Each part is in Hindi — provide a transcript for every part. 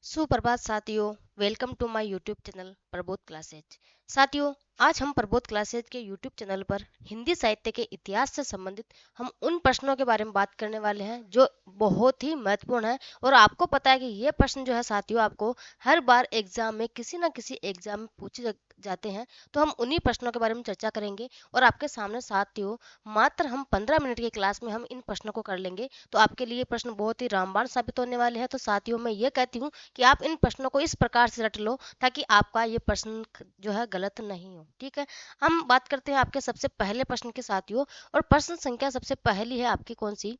सुप्रभात साथियों। Welcome to my YouTube channel Prabodh classes. साथियों, आज हम प्रबोध क्लासेज के यूट्यूब चैनल पर हिंदी साहित्य के इतिहास से संबंधित हम उन प्रश्नों के बारे में बात करने वाले हैं जो बहुत ही महत्वपूर्ण है। और आपको पता है कि ये प्रश्न जो है साथियों, आपको हर बार एग्जाम में किसी ना किसी एग्जाम में पूछे जाते हैं। तो हम उन्हीं प्रश्नों के बारे में चर्चा करेंगे और आपके सामने साथियों मात्र हम 15 मिनट की क्लास में हम इन प्रश्नों को कर लेंगे। तो आपके लिए प्रश्न बहुत ही रामबाण साबित होने वाले हैं। तो साथियों, मैं ये कहती हूँ कि आप इन प्रश्नों को इस प्रकार से रट लो ताकि आपका ये प्रश्न जो है गलत नहीं हो। ठीक है, हम बात करते हैं आपके सबसे पहले प्रश्न के साथियों। और प्रश्न संख्या सबसे पहली है आपकी कौन सी?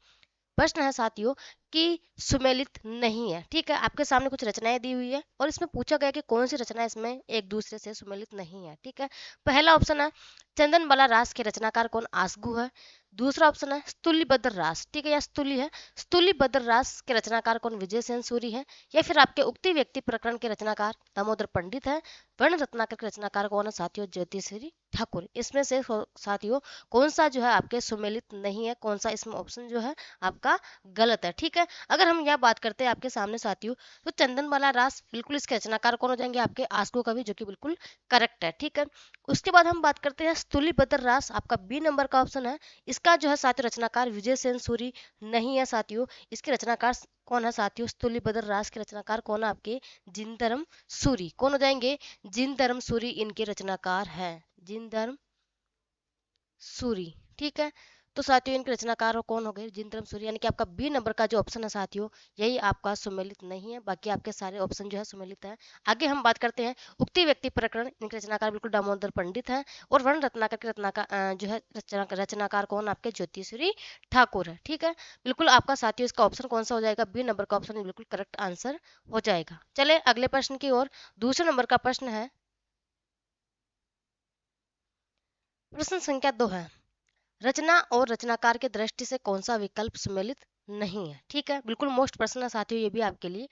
प्रश्न है साथियों कि सुमेलित नहीं है। ठीक है, आपके सामने कुछ रचनाएं दी हुई है और इसमें पूछा गया कि कौन सी रचना इसमें एक दूसरे से सुमेलित नहीं है। ठीक है, पहला ऑप्शन है चंदन बाला रास के रचनाकार कौन? आसगू है। दूसरा ऑप्शन है स्तुलिबद्र रास। ठीक है, या स्तुली है, स्तुलिबद्र रास के रचनाकार कौन? विजय सेन सूरी है। या फिर आपके उक्ति व्यक्ति प्रकरण के रचनाकार दामोदर पंडित है। वर्ण रत्नाकर के रचनाकार कौन है साथियों? ज्योतिश्री ठाकुर। इसमें से साथियों कौन सा जो है आपके सुमेलित नहीं है? कौन सा इसमें ऑप्शन जो है आपका गलत है? ठीक है, अगर हम यह बात करते हैं आपके सामने साथियों, तो चंदनबाला रास बिल्कुल इसके रचनाकार कौन हो जाएंगे? आपके आस्को कवि, जो कि बिल्कुल करेक्ट है। ठीक है, उसके बाद हम बात करते हैं स्तुलिबद्र रास, आपका बी नंबर का ऑप्शन है। इसका जो है साथियों रचनाकार विजय सेन सूरी नहीं है साथियों। इसके रचनाकार कौन है साथियों? स्तुलिबद्र रास के रचनाकार कौन है? आपके जिनधर्म सूरी। कौन हो जाएंगे? जिनधर्म सूरी इनके रचनाकार है। जिनधर्म सूरी। ठीक है, तो साथियों इनके रचनाकार कौन हो गए? जिनधर्म सूरी। यानी कि आपका बी नंबर का जो ऑप्शन है साथियों, यही आपका सुमेलित नहीं है। बाकी आपके सारे ऑप्शन जो है सुमेलित है। आगे हम बात करते हैं उक्ति व्यक्ति प्रकरण, इनके रचनाकार बिल्कुल दामोदर पंडित है। और वर्ण रत्नाकर के रत्नाकार जो है रचनाकार कौन? आपके ज्योतिश्री ठाकुर है। ठीक है, बिल्कुल आपका साथियों इसका ऑप्शन कौन सा हो जाएगा? बी नंबर का ऑप्शन बिल्कुल करेक्ट आंसर हो जाएगा। चले अगले प्रश्न की ओर। दूसरे नंबर का प्रश्न है, प्रश्न संख्या 2 है, रचना और रचनाकार के दृष्टि से कौन सा विकल्प सम्मिलित नहीं है? ठीक है, बिल्कुल मोस्ट प्रश्न है साथियों ये भी आपके लिए।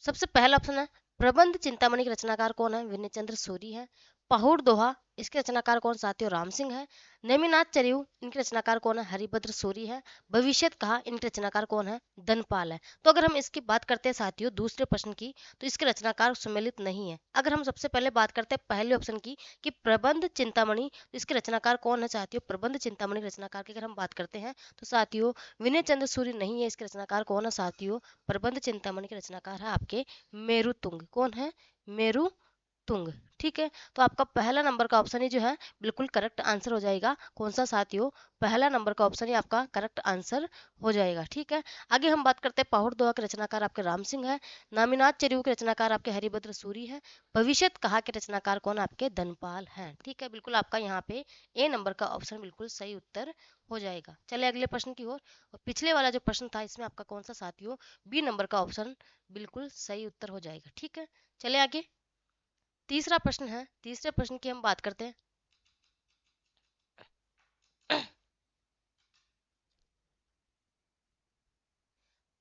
सबसे पहला ऑप्शन है प्रबंध चिंतामणि के रचनाकार कौन है? विनय चंद्र सूरी है। पहुड़ दोहा, इसके रचनाकार कौन साथियों? राम सिंह है। नेमिनाथ चरियू, इनके रचनाकार कौन है? हरिभद्र सूरी है। भविष्यत कहा, इनके रचनाकार कौन है? धनपाल है। तो अगर हम इसकी बात करते हैं साथियों दूसरे प्रश्न की, तो इसके रचनाकार सम्मिलित नहीं है। अगर हम सबसे पहले बात करते हैं पहले ऑप्शन की कि प्रबंध चिंतामणि, तो इसके रचनाकार कौन है साथियों? प्रबंध चिंतामणि रचनाकार की अगर हम बात करते हैं तो साथियों विनय चंद्र सूरी नहीं है। इसके रचनाकार कौन है साथियों? प्रबंध चिंतामणि के रचनाकार है आपके मेरु तुंग। कौन है? मेरु तुंग। ठीक है, तो आपका पहला नंबर का ऑप्शन ही जो है बिल्कुल करेक्ट आंसर हो जाएगा। कौन सा साथियों? पहला नंबर का ऑप्शन ही आपका करेक्ट आंसर हो जाएगा। ठीक है, आगे हम बात करते हैं पहुड़ दोहा के रचनाकार आपके राम सिंह है। नामीनाथ चरियू के रचनाकार आपके हरिभद्र सूरी है। भविष्यत कहा के रचनाकार कौन? आपके धनपाल हैं। ठीक है, बिल्कुल आपका यहाँ पे ए नंबर का ऑप्शन बिल्कुल सही उत्तर हो जाएगा। चले अगले प्रश्न की ओर। और पिछले वाला जो प्रश्न था इसमें आपका कौन सा साथियों? बी नंबर का ऑप्शन बिल्कुल सही उत्तर हो जाएगा। ठीक है, चले आगे। तीसरा प्रश्न है, तीसरे प्रश्न की हम बात करते हैं।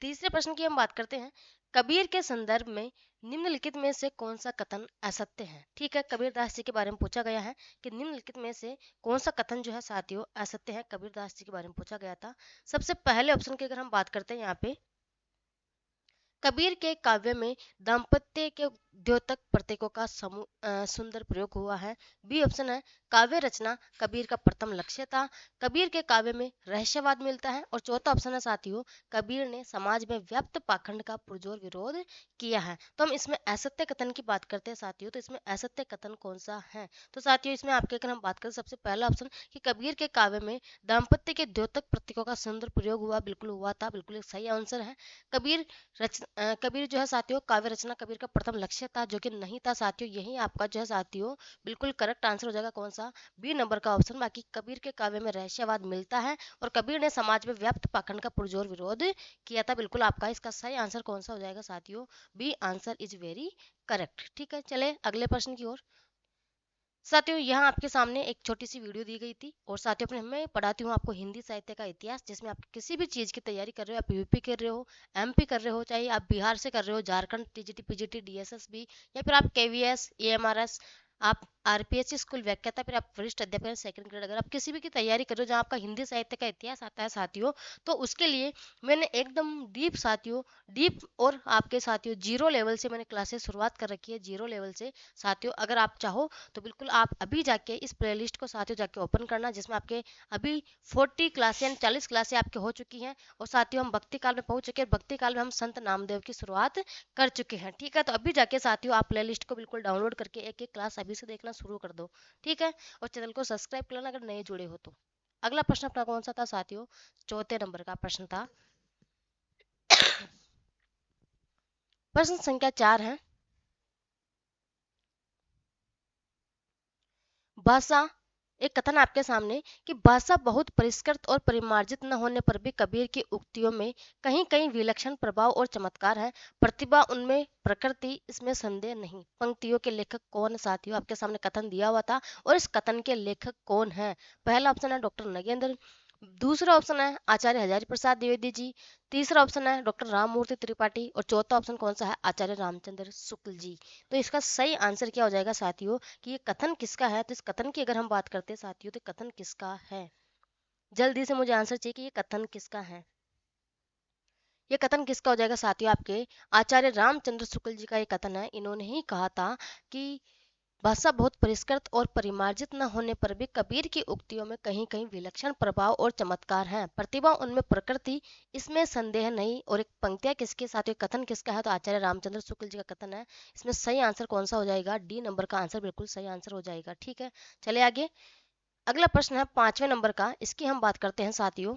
तीसरे प्रश्न की हम बात करते हैं, कबीर के संदर्भ में निम्नलिखित में से कौन सा कथन असत्य है? ठीक है, कबीरदास जी के बारे में पूछा गया है कि निम्नलिखित में से कौन सा कथन जो है साथियों असत्य है? कबीरदास जी के बारे में पूछा गया था। सबसे पहले ऑप्शन की अगर हम बात करते हैं यहाँ पे, कबीर के काव्य में दाम्पत्य के द्योतक प्रतीकों का सुंदर प्रयोग हुआ है। बी ऑप्शन है काव्य रचना कबीर का प्रथम लक्ष्य था। कबीर के काव्य में रहस्यवाद मिलता है। और चौथा ऑप्शन है साथियों, कबीर ने समाज में व्याप्त पाखंड का पुरजोर विरोध किया है। तो हम इसमें असत्य कथन की बात करते हैं साथियों, तो इसमें असत्य कथन कौन सा है? तो साथियों इसमें आपके अगर हम बात करें सबसे पहला ऑप्शन कि कबीर के काव्य में दाम्पत्य के द्योतक प्रतीकों का सुंदर प्रयोग हुआ, बिल्कुल हुआ था, बिल्कुल एक सही आंसर है। कबीर कबीर जो है साथियों काव्य रचना कबीर का प्रथम लक्ष्य था, जो कि नहीं था साथियों। यही आपका जो है साथियों बिल्कुल करेक्ट आंसर हो जाएगा। कौन सा? बी नंबर का ऑप्शन। बाकी कबीर के काव्य में रहस्यवाद मिलता है और कबीर ने समाज में व्याप्त पाखंड का पुरजोर विरोध किया था। बिल्कुल आपका इसका सही आंसर कौन सा हो जाएगा साथियों? B answer is very correct. ठीक है, चले अगले प्रश्न की ओर। साथियों यहाँ आपके सामने एक छोटी सी वीडियो दी गई थी। और साथियों अपने मैं पढ़ाती हूँ आपको हिंदी साहित्य का इतिहास, जिसमें आप किसी भी चीज़ की तैयारी कर रहे हो, आप यूपी कर रहे हो, एमपी कर रहे हो, चाहे आप बिहार से कर रहे हो, झारखंड टीजीटी पीजीटी डीएसएस भी, या फिर आप केवीएस एएमआरएस, आप आरपीएससी स्कूल व्याख्याता, फिर आप वरिष्ठ अध्यापक सेकंड ग्रेड, अगर आप किसी भी की तैयारी कर रहे हो जहाँ आपका हिंदी साहित्य का इतिहास आता है साथियों, तो उसके लिए मैंने एकदम डीप साथियों, डीप और आपके साथियों जीरो लेवल से मैंने क्लासेस शुरुआत कर रखी है, जीरो लेवल से साथियों। अगर आप चाहो तो बिल्कुल आप अभी जाके इस प्लेलिस्ट को साथियों जाके ओपन करना, जिसमें आपके अभी 40 क्लासें यानी 40 क्लासें आपके हो चुकी हैं। और साथियों हम भक्ति काल में पहुंच चुके हैं, भक्ति काल में हम संत नामदेव की शुरुआत कर चुके हैं। ठीक है, तो अभी जाके साथियों आप प्लेलिस्ट को बिल्कुल डाउनलोड करके एक एक क्लास अभी से देखना शुरू कर दो। ठीक है, और चैनल को सब्सक्राइब कर लेना अगर नए जुड़े हो तो। अगला प्रश्न अपना कौन सा था साथियों? चौथे नंबर का प्रश्न था। प्रश्न संख्या 4 है, भाषा, एक कथन आपके सामने कि भाषा बहुत परिष्कृत और परिमार्जित न होने पर भी कबीर की उक्तियों में कहीं कहीं विलक्षण प्रभाव और चमत्कार है, प्रतिभा उनमें प्रकृति, इसमें संदेह नहीं। पंक्तियों के लेखक कौन है साथियों? आपके सामने कथन दिया हुआ था और इस कथन के लेखक कौन है? पहला ऑप्शन है डॉक्टर नगेंद्र, दूसरा ऑप्शन है आचार्य हजारी प्रसाद द्विवेदी जी, तीसरा ऑप्शन है डॉक्टर राममूर्ति त्रिपाठी, और चौथा ऑप्शन कौन सा है? आचार्य रामचंद्र शुक्ल जी। तो इसका सही आंसर क्या हो जाएगा साथियों कि ये कथन किसका है? तो इस कथन की अगर हम बात करते हैं साथियों, तो कथन किसका है? जल्दी से मुझे आंसर चाहिए कि ये कथन किसका है। ये कथन किसका हो जाएगा साथियों? आपके आचार्य रामचंद्र शुक्ल जी का ये कथन है। इन्होंने ही कहा था कि भाषा बहुत परिष्कृत और परिमार्जित न होने पर भी कबीर की उक्तियों में कहीं कहीं विलक्षण प्रभाव और चमत्कार हैं, प्रतिभा उनमें प्रकृति, इसमें संदेह नहीं। और एक पंक्तियां किसके साथ, एक कथन किसका है? तो आचार्य रामचंद्र शुक्ल जी का कथन है। इसमें सही आंसर कौन सा हो जाएगा? डी नंबर का आंसर बिल्कुल सही आंसर हो जाएगा। ठीक है, चले आगे। अगला प्रश्न है 5वें नंबर का, इसकी हम बात करते हैं साथियों।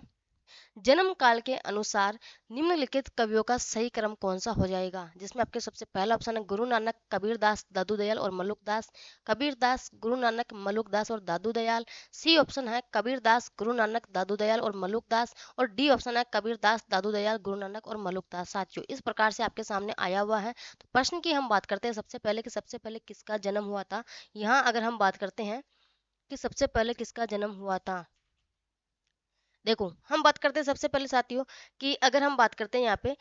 जन्म काल के अनुसार निम्नलिखित कवियों का सही क्रम कौन सा हो जाएगा? जिसमें आपके सबसे पहला ऑप्शन है गुरु नानक, कबीर दास, दादू दयाल और मलुक दास, कबीर दास, गुरु नानक, मलुक दास और दादू दयाल। सी ऑप्शन है कबीर दास, गुरु नानक, दादू दयाल और मलुक दास, और डी ऑप्शन है कबीर दास, दादू दयाल, गुरु नानक और मलुक दास। साथियों इस प्रकार से आपके सामने आया हुआ है। तो प्रश्न की हम बात करते हैं सबसे पहले कि सबसे पहले किसका जन्म हुआ था। यहाँ अगर हम बात करते हैं कि सबसे पहले किसका जन्म हुआ था, देखो हम बात करते हैं सबसे पहले साथियों कि अगर हम बात करते हैं यहाँ पे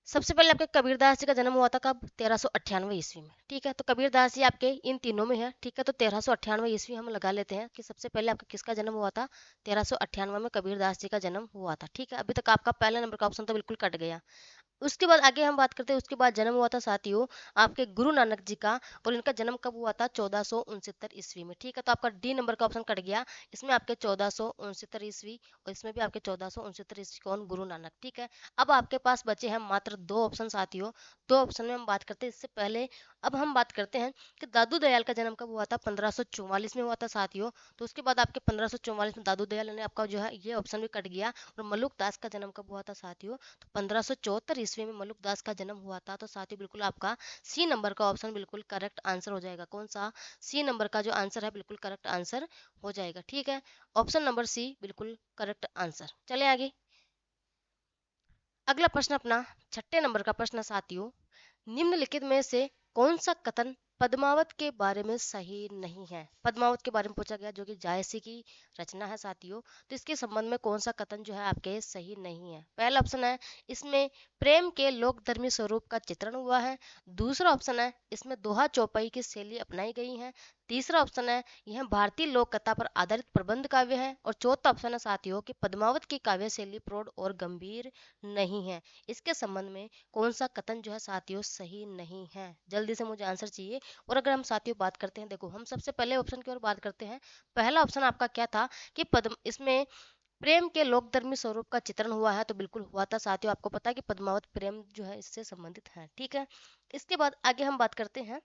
सबसे पहले आपके कबीरदास जी का जन्म हुआ था कब? 1398 ईस्वी में। ठीक है, तो कबीरदास जी आपके इन तीनों में है। ठीक है, तो 1398 ईस्वी हम लगा लेते हैं कि सबसे पहले आपका किसका जन्म हुआ था? 1398 में कबीरदास जी का जन्म हुआ था। ठीक है, अभी तक आपका पहला नंबर का ऑप्शन तो बिल्कुल कट गया। उसके बाद आगे हम बात करते हैं, उसके बाद जन्म हुआ था साथियों आपके गुरु नानक जी का, और इनका जन्म कब हुआ था? 1469 ईस्वी में। ठीक है, तो आपका डी नंबर का ऑप्शन कट गया। इसमें आपके 1469 ईस्वी, और इसमें भी आपके 1469 ईस्वी कौन? गुरु नानक। ठीक है, अब आपके पास बचे हैं मात्र दो ऑप्शन साथियों। दो ऑप्शन में हम बात करते हैं। इससे पहले अब हम बात करते हैं कि दादू दयाल का जन्म कब हुआ था? 1544 में हुआ था साथियों। तो उसके बाद आपके 1544 में दादू दयाल ने आपका जो है ये ऑप्शन भी कट गया। और मलुक दास का जन्म कब हुआ था साथियों? तो 1574 ईस्वी में मलुक दास का जन्म हुआ था। तो साथियों बिल्कुल आपका सी नंबर का ऑप्शन बिल्कुल करेक्ट आंसर हो जाएगा। कौन सा? सी नंबर का जो आंसर है बिल्कुल करेक्ट आंसर हो जाएगा। ठीक है, ऑप्शन नंबर सी बिल्कुल करेक्ट आंसर। चले आगे। अगला प्रश्न अपना 6 नंबर का प्रश्न साथियों, निम्नलिखित में से कौन सा कथन पद्मावत के बारे में सही नहीं है? पद्मावत के बारे में पूछा गया, जो कि जायसी की रचना है साथियों। तो इसके संबंध में कौन सा कथन जो है आपके सही नहीं है? पहला ऑप्शन है इसमें प्रेम के लोकधर्मी स्वरूप का चित्रण हुआ है, दूसरा ऑप्शन है इसमें दोहा चौपाई की शैली अपनाई गई है, तीसरा ऑप्शन है यह भारतीय लोक कथा पर आधारित प्रबंध काव्य है, और चौथा ऑप्शन है साथियों कि पद्मावत की काव्य शैली प्रौढ़ और गंभीर नहीं है। इसके संबंध में कौन सा कथन जो है साथियों सही नहीं है? जल्दी से मुझे आंसर चाहिए। और अगर हम साथियों बात करते हैं, देखो हम सबसे पहले ऑप्शन की ओर बात करते हैं। पहला ऑप्शन आपका क्या था कि पद्म इसमें प्रेम के लोकधर्मी स्वरूप का चित्रण हुआ है। तो बिल्कुल हुआ था साथियों, आपको पता है कि पद्मावत प्रेम जो है इससे संबंधित है। ठीक है, इसके बाद आगे हम बात करते हैं,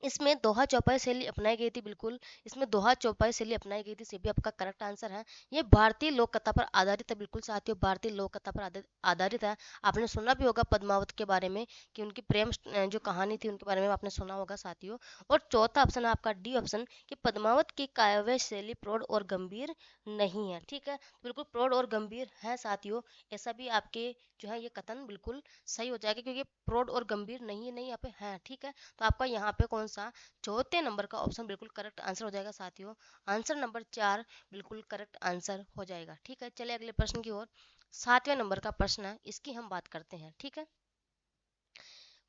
इसमें दोहा चौपाई शैली अपनाई गई थी। बिल्कुल इसमें दोहा चौपाई शैली अपनाई गई थी, ये भी आपका करेक्ट आंसर है। ये भारतीय लोक कथा पर आधारित है। बिल्कुल साथियों भारतीय लोक कथा पर आधारित है। आपने सुना भी होगा पद्मावत के बारे में कि उनकी प्रेम जो कहानी थी उनके बारे में आपने सुना होगा साथियों। और चौथा ऑप्शन है आपका डी ऑप्शन कि पद्मावत की काव्य शैली प्रौढ़ और गंभीर नहीं है। ठीक है, बिल्कुल प्रौढ़ और गंभीर है साथियों। ऐसा भी आपके जो है ये कथन बिल्कुल सही हो जाएगा, क्योंकि प्रौढ़ और गंभीर नहीं नहीं यहाँ पे है। ठीक है, तो आपका यहाँ पे कौन सा? चौथे नंबर का ऑप्शन बिल्कुल करेक्ट आंसर हो जाएगा साथियों। आंसर नंबर 4 बिल्कुल करेक्ट आंसर हो जाएगा। ठीक है, चलिए अगले प्रश्न की ओर। 7वें नंबर का प्रश्न है, इसकी हम बात करते हैं। ठीक है,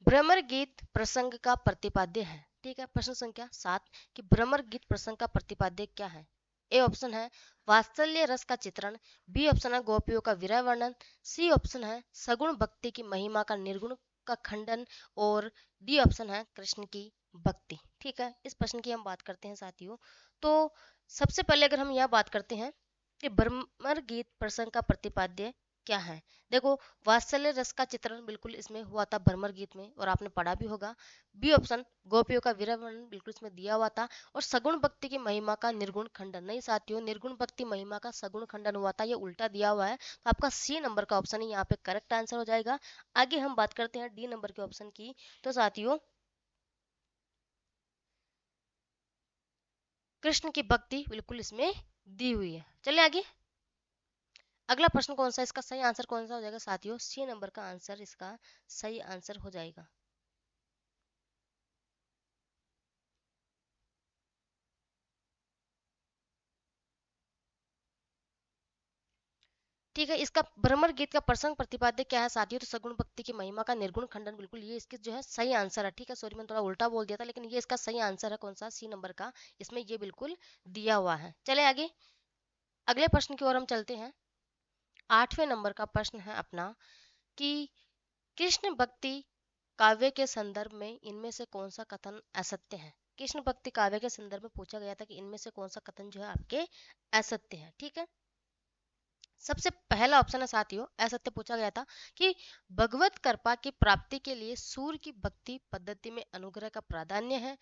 भ्रमर गीत प्रसंग का प्रतिपाद्य है। ठीक है। प्रश्न संख्या 7 कि भ्रमर गीत प्रसंग का प्रतिपाद्य क्या है? ए ऑप्शन है वात्सल्य रस का चित्रण, बी ऑप्शन है गोपियों का विरह वर्णन, सी ऑप्शन है सगुण भक्ति की महिमा का निर्गुण का खंडन, और डी ऑप्शन है कृष्ण की भक्ति। ठीक है, इस प्रश्न की हम बात करते हैं साथियों। तो सबसे पहले अगर हम यह बात करते हैं कि भ्रमर गीत प्रसंग का प्रतिपाद्य क्या है। देखो, वात्सल्य रस का चित्रण बिल्कुल इसमें हुआ था भ्रमर गीत में, और आपने पढ़ा भी होगा। बी ऑप्शन गोपियों का विरह वर्णन बिल्कुल इसमें दिया हुआ था, और सगुण भक्ति की महिमा का निर्गुण खंडन। नहीं साथियों, निर्गुण भक्ति महिमा का सगुण खंडन हुआ था, ये उल्टा दिया हुआ है। तो आपका सी नंबर का ऑप्शन ही यहाँ पे करेक्ट आंसर हो जाएगा। आगे हम बात करते हैं डी नंबर के ऑप्शन की। तो साथियों, कृष्ण की भक्ति बिल्कुल इसमें दी हुई है। चलिए आगे, अगला प्रश्न कौन सा, इसका सही आंसर कौन सा हो जाएगा साथियों? सी नंबर का आंसर इसका सही आंसर हो जाएगा। ठीक है, इसका भ्रमर गीत का प्रसंग प्रतिपाद्य क्या है साथियों? तो सगुण भक्ति की महिमा का निर्गुण खंडन, बिल्कुल ये इसकी जो है सही आंसर है। ठीक है, सॉरी मैंने थोड़ा उल्टा बोल दिया था, लेकिन ये इसका सही आंसर है। कौन सा? सी नंबर का, इसमें ये बिल्कुल दिया हुआ है। चले आगे, अगले प्रश्न की ओर हम चलते हैं। 8वें नंबर का प्रश्न है अपना कि कृष्ण भक्ति काव्य के संदर्भ में इनमें से कौन सा कथन असत्य है? कृष्ण भक्ति काव्य के संदर्भ में पूछा गया था कि इनमें से कौन सा कथन जो है आपके असत्य है। ठीक है, सबसे पहला ऑप्शन है साथियों, असत्य पूछा गया था कि भगवत कृपा की प्राप्ति के लिए सूर्य की भक्ति पद्धति में अनुग्रह का प्राधान्य है।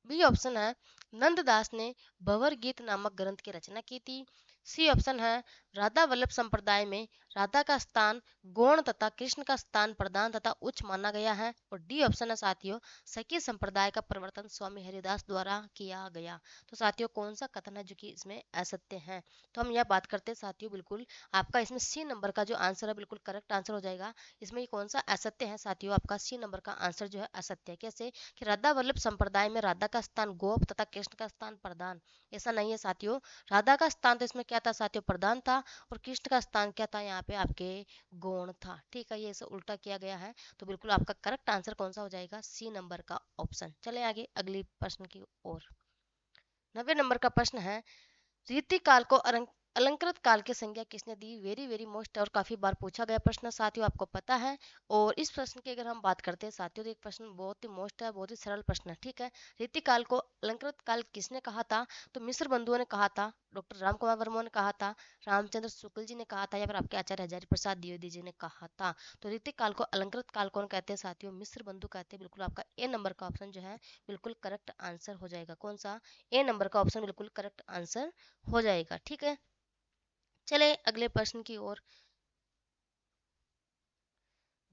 बी ऑप्शन है नंददास ने भंवर गीत नामक ग्रंथ की रचना की थी। सी ऑप्शन है राधा वल्लभ संप्रदाय में राधा का स्थान गौण तथा कृष्ण का स्थान प्रधान तथा उच्च माना गया है। और डी ऑप्शन है साथियों सखी संप्रदाय का प्रवर्तन स्वामी हरिदास द्वारा किया गया। तो साथियों, कौन सा कथन है जो कि इसमें असत्य है? तो हम यह बात करते हैं साथियों, बिल्कुल आपका इसमें सी नंबर का जो आंसर है बिल्कुल करेक्ट आंसर हो जाएगा। इसमें ये कौन सा असत्य है साथियों? आपका सी नंबर का आंसर जो है असत्य है। कैसे? कि राधा वल्लभ संप्रदाय में राधा का स्थान गोप तथा कृष्ण का स्थान प्रधान, ऐसा नहीं है साथियों। राधा का स्थान तो इसमें क्या था साथियों? प्रधान था, और कृष्ण का स्थान क्या था यहाँ पे? आपके गौण था। ठीक है, ये इसे उल्टा किया गया है। तो बिल्कुल आपका करेक्ट आंसर कौन सा हो जाएगा? सी नंबर का ऑप्शन। चले आगे अगली प्रश्न की ओर। 90 नंबर का प्रश्न है रीति काल को अलंकृत काल की संज्ञा किसने दी? वेरी वेरी मोस्ट और काफी बार पूछा गया प्रश्न साथियों, आपको पता है। और इस प्रश्न की अगर हम बात करते हैं साथियों, तो एक प्रश्न बहुत ही मोस्ट है, बहुत ही सरल प्रश्न है। ठीक है, रीति काल को अलंकृत काल किसने कहा था? तो मिश्र बंधुओं ने कहा था, डॉक्टर राम कुमार वर्मा ने कहा था, रामचंद्र शुक्ल जी ने कहा था, या फिर आपके आचार्य हजारी प्रसाद द्विवेदी जी ने कहा था। तो रीति काल को अलंकृत काल कौन कहते हैं साथियों? मिश्र बंधु कहते हैं। बिल्कुल आपका ए नंबर का ऑप्शन जो है बिल्कुल करेक्ट आंसर हो जाएगा। कौन सा? ए नंबर का ऑप्शन बिल्कुल करेक्ट आंसर हो जाएगा। ठीक है, चले अगले प्रश्न की ओर।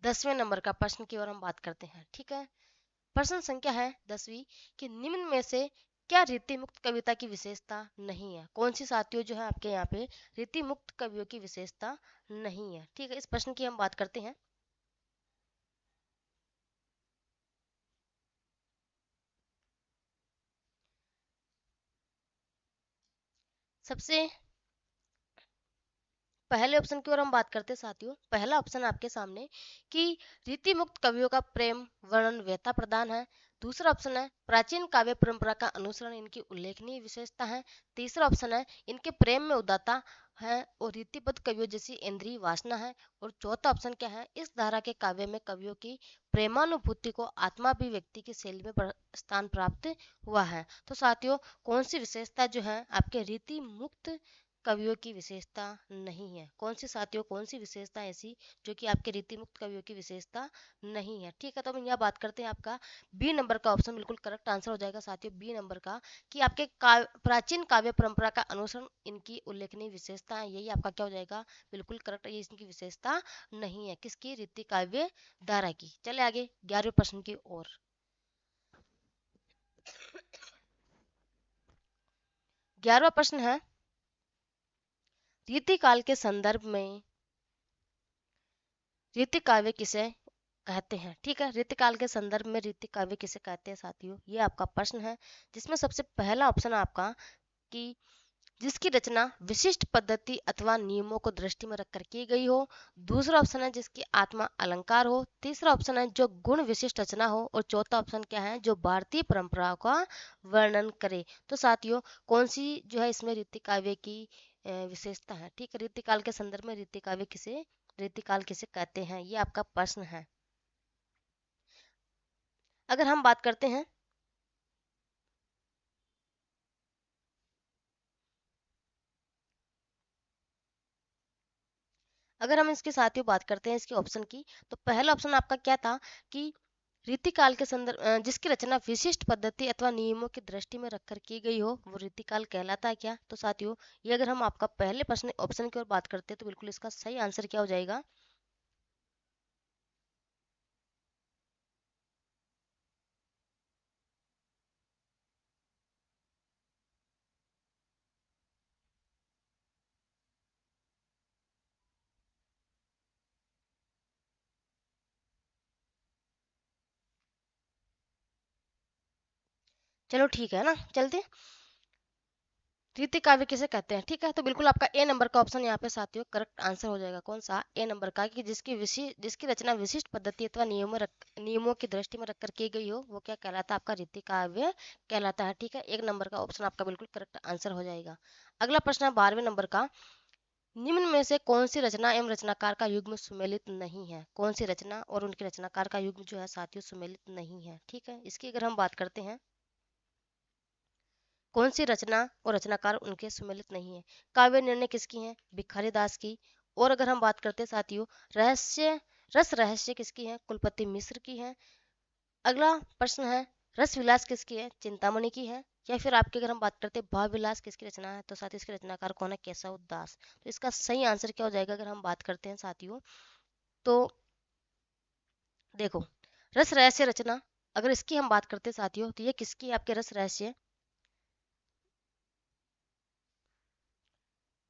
10वें नंबर का प्रश्न की ओर हम बात करते हैं। ठीक है, प्रश्न संख्या है 10वीं कि निम्न में से क्या रीति मुक्त कविता की विशेषता नहीं है? कौन सी साथियों जो है आपके यहाँ पे रीति मुक्त कवियों की विशेषता नहीं है? ठीक है, इस प्रश्न की हम बात करते हैं। सबसे पहले ऑप्शन की ओर हम बात करते हैं साथियों। पहला ऑप्शन आपके सामने कि रीति मुक्त कवियों का प्रेम वर्णन व्यथा प्रदान है। दूसरा ऑप्शन है प्राचीन काव्य परंपरा का अनुसरण इनकी उल्लेखनीय विशेषता है। तीसरा ऑप्शन है इनके प्रेम में उदारता है और रीतिबद्ध कवियों जैसी इंद्रिय वासना है। और चौथा ऑप्शन क्या है? इस धारा के काव्य में कवियों की प्रेमानुभूति को आत्माभिव्यक्ति की शैली में स्थान प्राप्त हुआ है। तो साथियों, कौन सी विशेषता जो है आपके रीति मुक्त कवियों की विशेषता नहीं है? कौन सी साथियों, कौन सी विशेषता ऐसी जो कि आपके रीति मुक्त कवियों की विशेषता नहीं है? ठीक है, तो हम यहाँ बात करते हैं। आपका बी नंबर का ऑप्शन बिल्कुल करेक्ट आंसर हो जाएगा साथियों, बी नंबर का, कि आपके प्राचीन काव्य परंपरा का अनुसरण इनकी उल्लेखनीय विशेषता है। यही आपका क्या हो जाएगा? बिल्कुल करेक्ट, ये इनकी विशेषता नहीं है। किसकी? रीति काव्य धारा की। चले आगे 11वें प्रश्न की ओर। 11वां प्रश्न है रीति काल के संदर्भ में रीति काव्य किसे कहते हैं? ठीक है, रीति काल के संदर्भ में रीति काव्य किसे कहते हैं साथियों, ये आपका प्रश्न है, जिसमें सबसे पहला ऑप्शन है आपका कि जिसकी रचना विशिष्ट पद्धति अथवा नियमों को दृष्टि में रखकर की गई हो। दूसरा ऑप्शन है जिसकी आत्मा अलंकार हो। तीसरा ऑप्शन है जो गुण विशिष्ट रचना हो। और चौथा ऑप्शन क्या है, जो भारतीय परंपराओं का वर्णन करे। तो साथियों, कौन सी जो है इसमें रीति काव्य की विशेषता है? ठीक है, रीतिकाल के संदर्भ में रीति काव्य किसे, रीतिकाल किसे कहते हैं, ये आपका प्रश्न है। अगर हम बात करते हैं, अगर हम इसके साथियों बात करते हैं इसके ऑप्शन की, तो पहला ऑप्शन आपका क्या था कि रीतिकाल के संदर्भ जिसकी रचना विशिष्ट पद्धति अथवा नियमों की दृष्टि में रखकर की गई हो वो रीतिकाल कहलाता है क्या? तो साथियों, ये अगर हम आपका पहले प्रश्न ऑप्शन की ओर बात करते हैं तो बिल्कुल इसका सही आंसर क्या हो जाएगा? चलो ठीक है ना, चलते। रीति काव्य किसे कहते हैं? ठीक है, तो बिल्कुल आपका ए नंबर का ऑप्शन यहाँ पे साथियों करेक्ट आंसर हो जाएगा। कौन सा? ए नंबर का, कि जिसकी रचना विशिष्ट पद्धति अथवा नियमों की दृष्टि में रखकर की गई हो वो क्या कहलाता है? आपका रीति काव्य कहलाता है। ठीक है, एक नंबर का ऑप्शन आपका बिल्कुल करेक्ट आंसर हो जाएगा। अगला प्रश्न है 12वें नंबर का। निम्न में से कौन सी रचना एवं रचनाकार का युग्म सुमेलित नहीं है? कौन सी रचना और उनके रचनाकार का युग्म जो है साथियों सुमेलित नहीं है? ठीक है, इसकी अगर हम बात करते हैं, कौन सी रचना और रचनाकार उनके सुमेलित नहीं है? काव्य निर्णय किसकी है? भिखारी दास की। और अगर हम बात करते हैं साथियों, रस रहस्य किसकी है? कुलपति मिश्र की है। अगला प्रश्न है, रस विलास किसकी है? चिंतामणि की है। या फिर आपके अगर हम बात करते हैं भाव विलास किसकी रचना है? तो साथियों इसके रचनाकार कौन है? केशव दास। तो इसका सही आंसर क्या हो जाएगा अगर हम बात करते हैं साथियों? तो देखो, रस रहस्य रचना अगर इसकी हम बात करते हैं साथियों, तो ये किसकी है? आपके रस रहस्य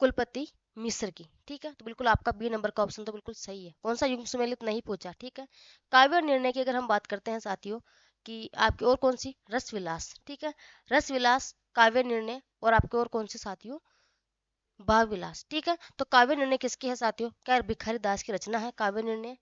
कुलपति मिस्र की। ठीक है, तो बिल्कुल आपका बी नंबर का ऑप्शन तो बिल्कुल सही है। कौन सा युग्म सुमेलित नहीं पूछा। ठीक है, काव्य निर्णय की अगर हम बात करते हैं साथियों कि आपकी और कौन सी? रस विलास। ठीक है, रस विलास, काव्य निर्णय और आपके और कौन सी साथियों? भाव विलास। ठीक है, तो काव्य निर्णय किसकी है साथियों? क्या भिखारी दास की रचना है काव्य निर्णय?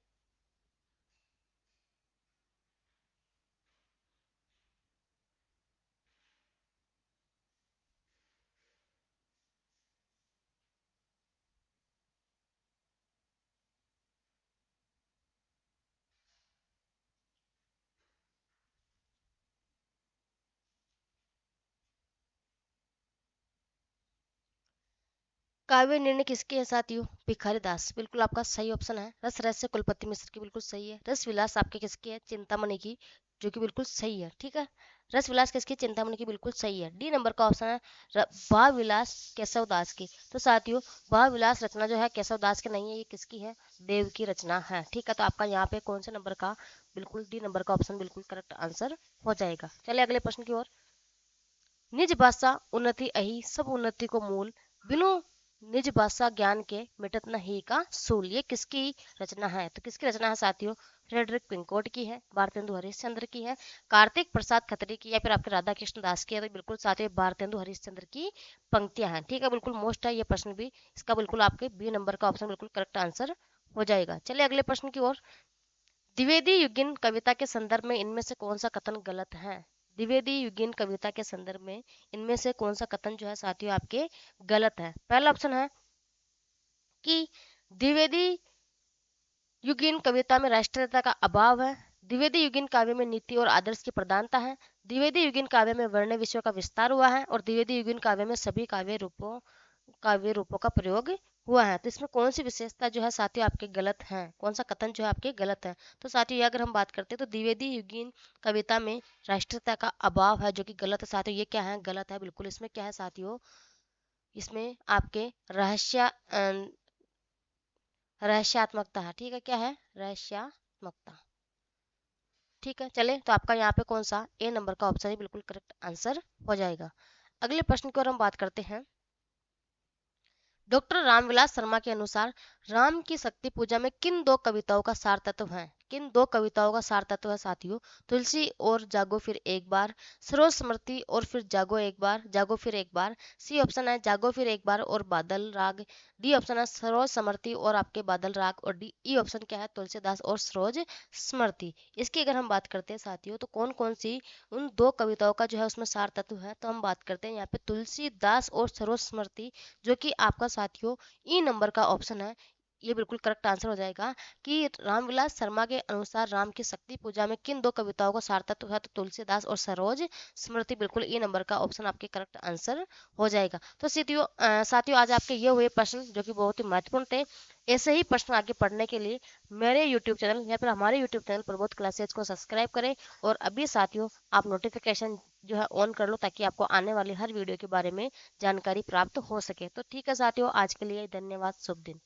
काव्य निर्णय किसके है साथियों? भिखारी दास। बिल्कुल आपका सही ऑप्शन है। रस रहस्य कुलपति मिश्र की, बिल्कुल सही है। रस विलास आपके किसकी है? चिंतामणि की, जो कि बिल्कुल सही है। ठीक है, रस विलास किसकी? चिंतामणि की, बिल्कुल सही है। डी नंबर का ऑप्शन है भाव विलास केशव दास की। तो साथियों, भाव विलास रचना जो है केशव दास की नहीं है, ये किसकी है? देव की रचना है। ठीक है, तो आपका यहाँ पे कौन से नंबर का? बिल्कुल डी नंबर का ऑप्शन बिल्कुल करेक्ट आंसर हो जाएगा। चलिए अगले प्रश्न की ओर। निज भाषा उन्नति अहि सब उन्नति को मूल, बिनु निज भाषा ज्ञान के मिटत न ही का सूल। ये किसकी रचना है? तो किसकी रचना है साथियों? फ्रेडरिक पिंकोट की है, भारतेंदु हरिश्चंद्र की है, कार्तिक प्रसाद खत्री की, या फिर आपके राधा कृष्ण दास की है? तो बिल्कुल साथियों भारतेंदु हरिश्चंद्र की पंक्तियां हैं। ठीक है, बिल्कुल मोस्ट है ये प्रश्न भी। इसका बिल्कुल आपके बी नंबर का ऑप्शन बिल्कुल करेक्ट आंसर हो जाएगा। चलिए अगले प्रश्न की ओर। द्विवेदी युगिन कविता के संदर्भ में इनमें से कौन सा कथन गलत है? द्विवेदी युगिन कविता के संदर्भ में इनमें से कौन सा कथन जो है साथियों आपके गलत है? पहला ऑप्शन है कि द्विवेदी युगिन कविता में राष्ट्रीयता का अभाव है। द्विवेदी युगिन काव्य में नीति और आदर्श की प्रधानता है। द्विवेदी युगिन काव्य में वर्ण विषयों का विस्तार हुआ है। और द्विवेदी युगिन काव्य में सभी काव्य रूपों का प्रयोग हुआ है। तो इसमें कौन सी विशेषता जो है साथियों आपके गलत है? कौन सा कथन जो है आपके गलत है? तो साथियों ये अगर हम बात करते हैं तो द्विवेदी युगीन कविता में राष्ट्रीयता का अभाव है, जो कि गलत है साथियों। ये क्या है? गलत है बिल्कुल। इसमें क्या है साथियों? इसमें आपके रहस्यात्मकता है। ठीक है, क्या है? रहस्यात्मकता। ठीक है, चले तो आपका यहाँ पे कौन सा? ए नंबर का ऑप्शन ही बिल्कुल करेक्ट आंसर हो जाएगा। अगले प्रश्न की ओर हम बात करते हैं। डॉक्टर रामविलास शर्मा के अनुसार राम की शक्ति पूजा में किन दो कविताओं का सार तत्व है? किन दो कविताओं का सार तत्व है साथियों? तुलसी और जागो फिर एक बार, सरोज स्मृति और फिर जागो एक बार, जागो फिर एक बार। सी ऑप्शन है जागो फिर एक बार और बादल राग। डी ऑप्शन है सरोज स्मृति और आपके बादल राग। और डी ई ऑप्शन क्या है? तुलसीदास और सरोज स्मृति। इसकी अगर हम बात करते हैं साथियों तो कौन कौन सी उन दो कविताओं का जो है उसमें सार तत्व है, तो हम बात करते हैं यहाँ पे तुलसीदास और सरोज स्मृति, जो कि आपका साथियों ई नंबर का ऑप्शन है। ये बिल्कुल करेक्ट आंसर हो जाएगा कि रामविलास शर्मा के अनुसार राम की शक्ति पूजा में किन दो कविताओं का सार तत्व है? तो तुलसीदास और सरोज स्मृति। बिल्कुल ई नंबर का ऑप्शन आपके करेक्ट आंसर हो जाएगा। तो साथियों आज आपके ये हुए प्रश्न जो कि बहुत ही महत्वपूर्ण थे। ऐसे ही प्रश्न आगे पढ़ने के लिए मेरे यूट्यूब चैनल या फिर हमारे यूट्यूब चैनल प्रबोध क्लासेज को सब्सक्राइब करें। और अभी साथियों आप नोटिफिकेशन जो है ऑन कर लो ताकि आपको आने वाली हर वीडियो के बारे में जानकारी प्राप्त हो सके। तो ठीक है साथियों, आज के लिए धन्यवाद, शुभ दिन।